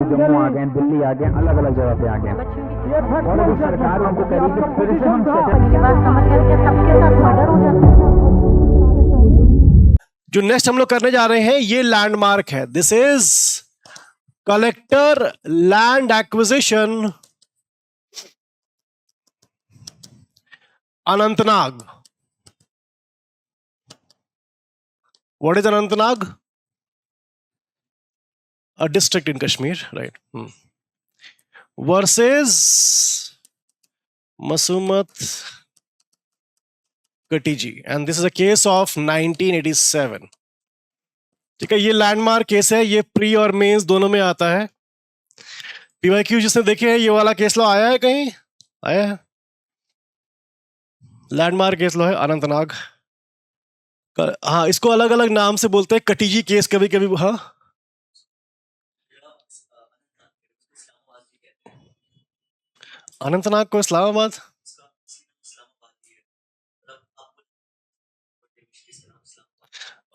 जम्मू आ गए, दिल्ली आ गए, अलग अलग जगह पे आ गए, और अभी सरकार उनको कह रही है कि फिर से हम मेरी बात समझ गए कि सबके साथ मर्डर हो जाता है। जो नेक्स्ट हम लोग करने जा रहे हैं ये लैंडमार्क है। This is collector land acquisition Anantnag. What is Anantnag? A district in Kashmir, right? Versus Masumat Katiji, and this is a case of 1987. ठीक है, ये लैंडमार्क केस है, ये प्री और मेंस दोनों में आता है। पीवाईक्यू जिसने देखे हैं, ये वाला केस लो आया है कहीं? आया है? लैंडमार्क केस लो है अनंतनाग। हाँ, इसको अलग अलग नाम से बोलते हैं, कटीजी केस कभी कभी। हाँ, अनंतनाग को इस्लामाबाद।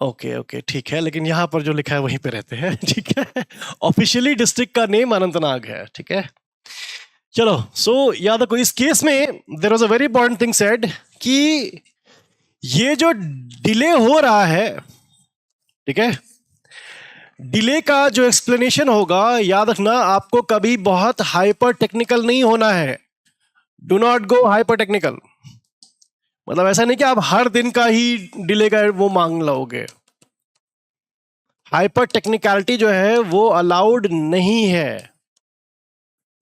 ओके ओके, ठीक है, लेकिन यहां पर जो लिखा है वहीं पे रहते हैं। ठीक है, ऑफिशियली डिस्ट्रिक्ट का नेम अनंतनाग है। ठीक है, चलो। सो याद रखो, इस केस में there was a very important thing said कि ये जो डिले हो रहा है, ठीक है, डिले का जो एक्सप्लेनेशन होगा, याद रखना आपको कभी बहुत हाइपर टेक्निकल नहीं होना है। Do not go hyper technical. मतलब ऐसा नहीं कि आप हर दिन का ही डिले का वो मांग लोगे। हाइपर टेक्निकलिटी जो है वो अलाउड नहीं है।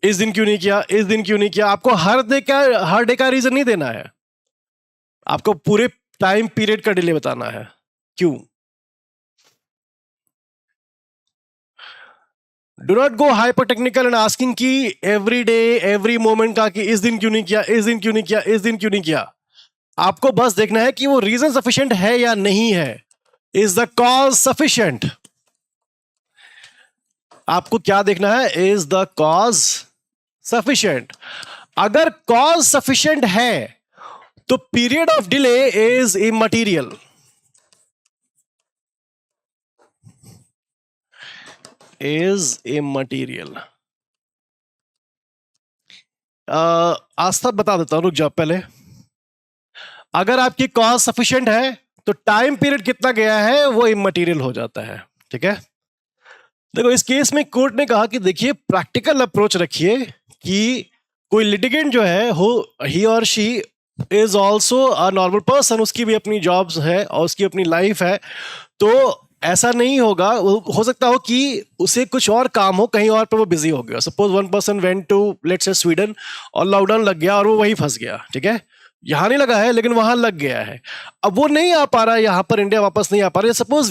इस दिन क्यों नहीं किया, इस दिन क्यों नहीं किया, आपको हर डे का रीजन नहीं देना है, आपको पूरे टाइम पीरियड का डिले बताना है। क्यों? Do not go hyper technical and asking कि एवरी डे एवरी मोमेंट का कि इस दिन क्यों नहीं किया, इस दिन क्यों नहीं किया, इस दिन क्यों नहीं किया। आपको बस देखना है कि वो रीजन सफिशिएंट है या नहीं है। Is the cause sufficient? आपको क्या देखना है? Is the cause sufficient? अगर कॉज सफिशिएंट है तो period of delay is immaterial. Is immaterial. Astha बता देता हूं, रुक जाओ पहले। अगर आपकी कॉज सफिशिएंट है तो टाइम पीरियड कितना गया है वो इमटेरियल हो जाता है। ठीक है, देखो इस केस में कोर्ट ने कहा कि देखिए प्रैक्टिकल अप्रोच रखिए कि कोई लिटिगेंट जो है ही और she is also a normal person, उसकी भी अपनी जॉब्स है और उसकी अपनी लाइफ है। तो ऐसा नहीं होगा, हो सकता हो कि उसे कुछ और काम हो, कहीं और पर वो बिजी हो गया। Suppose one person went to let's say Sweden और लॉकडाउन लग गया और वो वहीं फंस गया। ठीक है, यहां नहीं लगा है लेकिन वहां लग गया है, अब वो नहीं आ पा रहा है यहां पर, इंडिया वापस नहीं आ पा रहा है। सपोज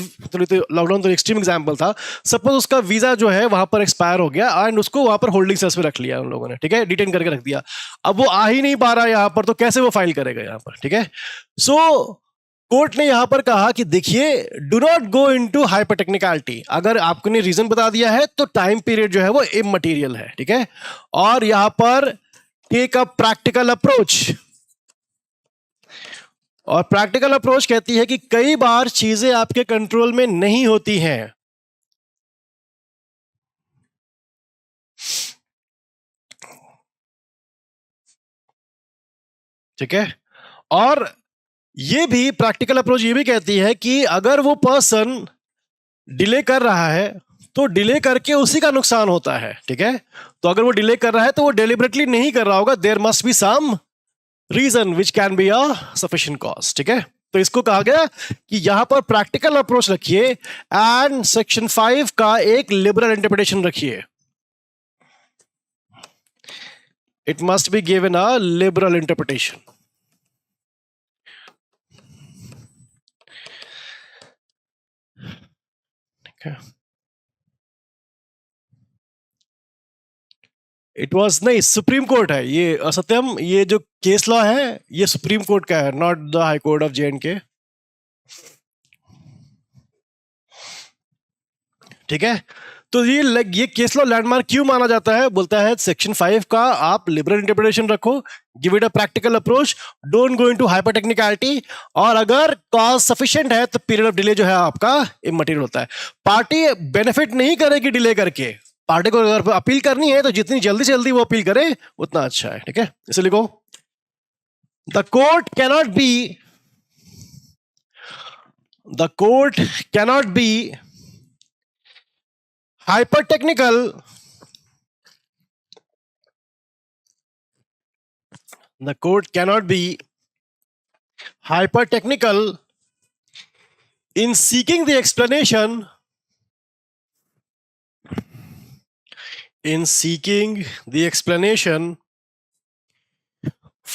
लॉकडाउन तो एक्सट्रीम एग्जांपल था, सपोज उसका वीजा जो है वहां पर एक्सपायर हो गया एंड उसको वहां पर होल्डिंग सेल्स में रख लिया उन लोगों ने। ठीक है, डिटेन करके रख दिया, अब वो आ ही नहीं पा रहा है यहां पर, तो कैसे वो फाइल करेगा यहां पर। ठीक है, सो कोर्ट ने यहां पर कहा कि देखिए do not go into hyper technicality. अगर आपने रीजन बता दिया है तो टाइम पीरियड जो है वो इमटेरियल है। ठीक है, और यहां पर टेक अ प्रैक्टिकल अप्रोच। और प्रैक्टिकल अप्रोच कहती है कि कई बार चीजें आपके कंट्रोल में नहीं होती हैं। ठीक है, और ये भी प्रैक्टिकल अप्रोच ये भी कहती है कि अगर वो पर्सन डिले कर रहा है तो डिले करके उसी का नुकसान होता है। ठीक है, तो अगर वो डिले कर रहा है तो वो डेलिबरेटली नहीं कर रहा होगा, there must be some reason which can be a sufficient cause. ठीक है, तो इसको कहा गया कि यहां पर प्रैक्टिकल अप्रोच रखिए एंड सेक्शन 5 का एक लिबरल इंटरप्रिटेशन रखिए। It must be given a liberal interpretation. It was नहीं, सुप्रीम कोर्ट है ये सत्यम, ये जो केस लॉ है ये सुप्रीम कोर्ट का है, not the high court of J&K। ठीक है, तो ये केस लॉ लैंडमार्क क्यों माना जाता है? बोलता है सेक्शन 5 का आप लिबरल इंटरप्रिटेशन रखो, give it a practical approach, don't go into hyper technicality, और अगर कॉज सफिशिएंट है तो पीरियड ऑफ डिले जो है आपका इमटेरियल होता है। पार्टी बेनिफिट नहीं करेगी डिले करके, पार्टी को अगर अपील करनी है तो जितनी जल्दी से जल्दी वो अपील करे उतना अच्छा है, ठीक है। इसे लिखो, the court cannot be hyper technical, the court cannot be hyper technical in seeking the explanation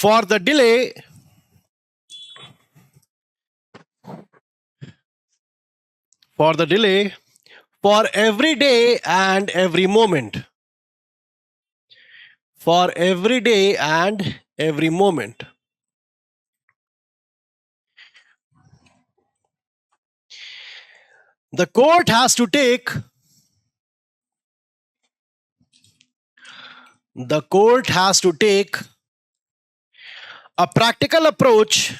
for the delay for every day and every moment, for every day and every moment. The court has to take a practical approach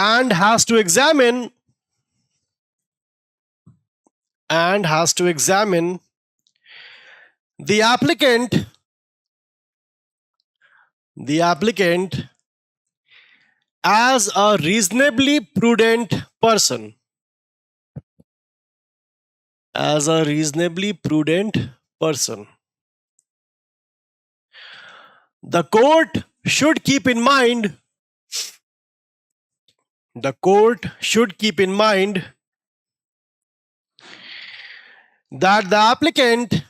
and has to examine the applicant as a reasonably prudent person. The court should keep in mind that the applicant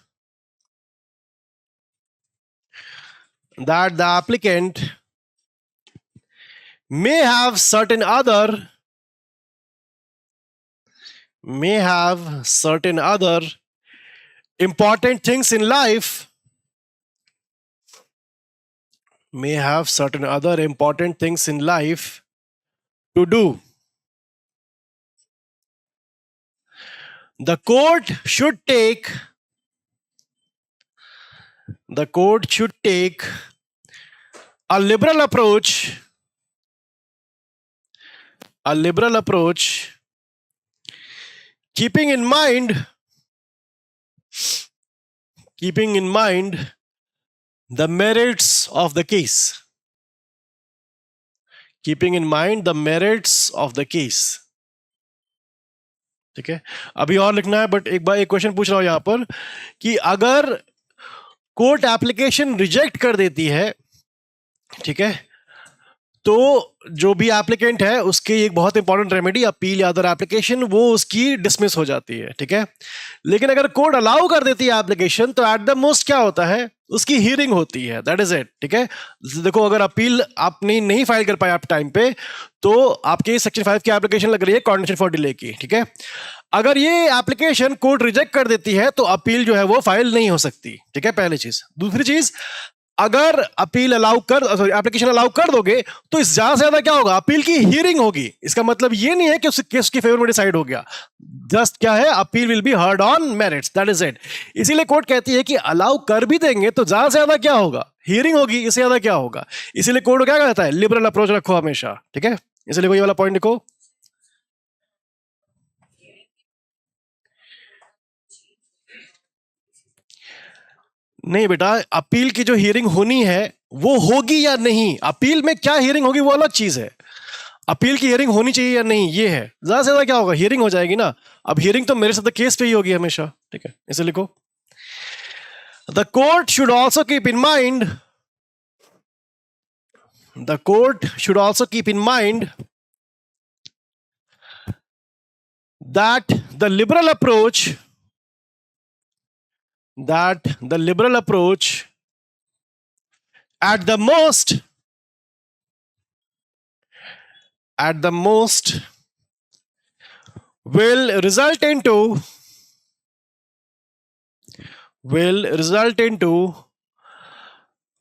may have certain other important things in life to do. The court should take a liberal approach keeping in mind the merits of the case. ठीक है, अभी और लिखना है, but एक question पूछ रहा हूं यहां पर कि अगर कोर्ट एप्लीकेशन रिजेक्ट कर देती है, ठीक है, तो जो भी एप्लीकेंट है उसकी एक बहुत इंपॉर्टेंट रेमेडी अपील या अदर एप्लीकेशन वो उसकी डिसमिस हो जाती है, ठीक है। लेकिन अगर कोर्ट अलाउ कर देती है एप्लीकेशन तो एट द मोस्ट क्या होता है, उसकी हियरिंग होती है, दैट इज इट, ठीक है। देखो, अगर अपील आपने नहीं फाइल कर पाए आप टाइम पे तो आपके सेक्शन 5 की एप्लीकेशन लग रही है कॉन्डिशन फॉर डिले की, ठीक है। अगर ये एप्लीकेशन कोर्ट रिजेक्ट कर देती है तो अपील जो है वो फाइल नहीं हो सकती, ठीक है, पहली चीज। दूसरी चीज, अगर एप्लीकेशन अलाउ कर दोगे तो इस ज्यादा से ज्यादा क्या होगा, अपील की हियरिंग होगी। इसका मतलब ये नहीं है कि उस केस के फेवर में डिसाइड हो गया, जस्ट क्या है, appeal will be heard on merits, that is it. इसीलिए कोर्ट कहती है कि अलाउ कर भी देंगे तो ज्यादा से ज्यादा क्या होगा, हियरिंग होगी, इससे ज्यादा क्या होगा। इसीलिए कोर्ट क्या कहता है, लिबरल अप्रोच रखो हमेशा, ठीक है। इसलिए कोई वाला पॉइंट लिखो, नहीं बेटा, अपील की जो हियरिंग होनी है वो होगी या नहीं, अपील में क्या हियरिंग होगी वो अलग चीज है। अपील की हियरिंग होनी चाहिए या नहीं ये है, ज्यादा से ज्यादा क्या होगा, हियरिंग हो जाएगी ना। अब हियरिंग तो मेरे साथ केस पे ही होगी हमेशा, ठीक है। इसे लिखो, the court should also keep in mind that the liberal approach at the most will result into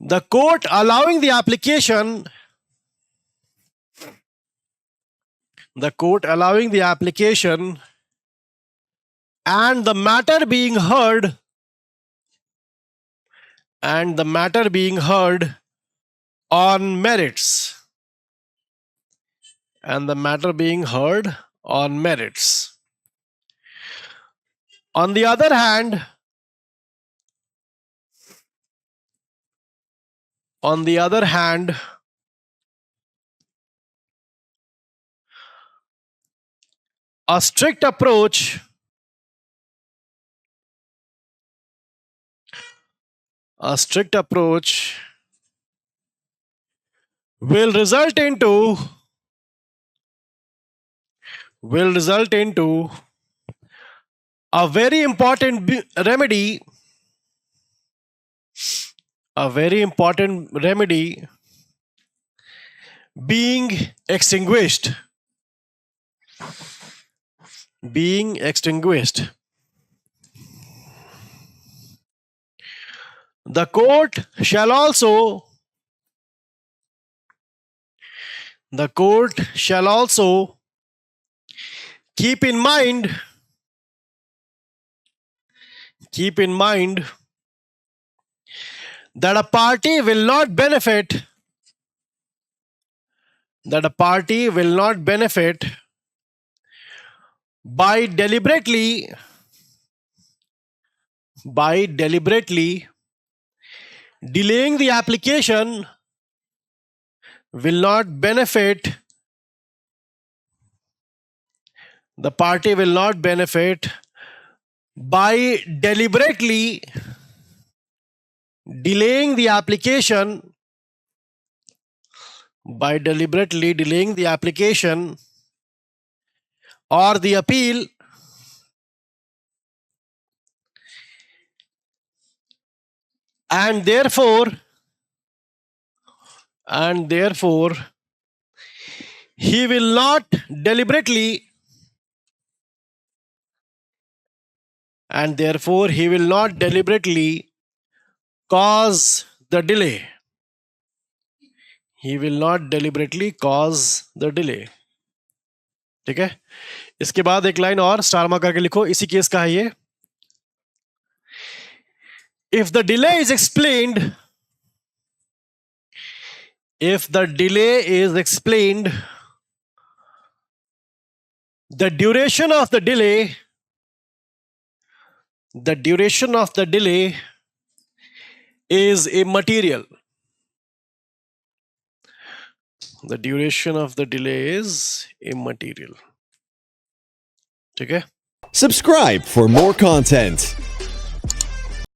the court allowing the application and the matter being heard on merits, and the matter being heard on merits. On the other hand, a strict approach will result into a very important remedy being extinguished. The court shall also keep in mind that a party will not benefit by deliberately delaying the application, will not benefit by deliberately delaying the application or the appeal, and therefore he will not deliberately cause the delay. ठीक है, इसके बाद एक line और star mark करके लिखो, इसी case का है ये. If the delay is explained, the duration of the delay is immaterial. ठीक है. Subscribe for more content.